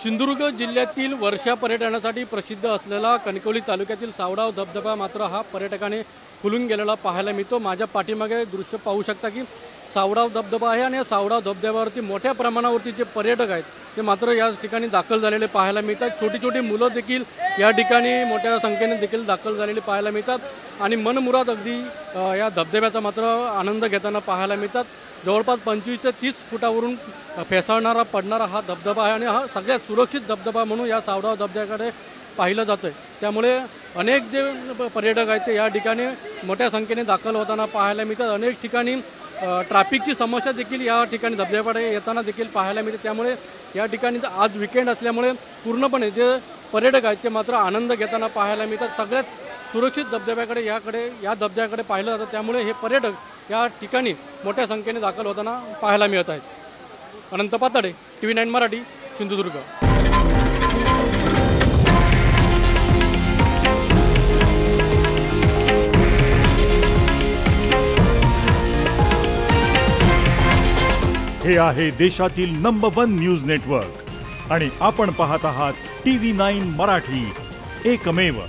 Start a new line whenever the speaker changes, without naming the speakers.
सिंधुदुर्ग जिल्ह्यातील वर्षा पर्यटनासाठी प्रसिद्ध असलेला कणकवली तालुक्यातील सावडाव धबधबा मात्र हा पर्यटकाने फुलून गेलेला पाहायला मिळतो। माझ्या पाठीमागे दृश्य पाहू शकता की सावडाव धबधबा आहे आणि या सावडाव धबधब्यावरती मोठ्या प्रमाणावरती जे पर्यटक आहेत ते मात्र या ठिकाणी दाखल झालेले पाहायला मिळतात। छोटी छोटी मुलं देखील या ठिकाणी मोठ्या संख्येने देखील दाखल झालेले पाहायला मिळतात आणि मनमुराद अगदी या धबधब्याचा मात्र आनंद घेताना पाहायला मिळतात। जवळपास 25 ते 30 फुटावरून फेसाळणारा पडणारा हा धबधबा आहे आणि हा सगळ्यात सुरक्षित धबधबा म्हणून या सावडाव धबधब्याकडे पाहिलं जातं आहे। त्यामुळे अनेक जे पर्यटक आहेत ते या ठिकाणी मोठ्या संख्येने दाखल होताना पाहायला मिळतात। अनेक ठिकाणी ट्रॅफिकची समस्या देखील या ठिकाणी धबधब्याकडे येताना देखील पाहायला मिळते। त्यामुळे या ठिकाणी आज वीकेंड असल्यामुळे पूर्णपणे जे पर्यटक आहेत ते मात्र आनंद घेताना पाहायला मिळतात। सगळ्यात सुरक्षित धबधब्याकडे या धबधब्याकडे पाहिलं जातं। त्यामुळे हे पर्यटक या ठिकाणी मोठ्या संख्येने दाखल होताना पाहायला मिळत आहेत। अनंत पाताडे, TV9 मराठी, सिंधुदुर्ग।
हे आहे देशातील नंबर 1 न्यूज नेटवर्क आणि आपण पाहत आहात TV9 मराठी, एकमेव।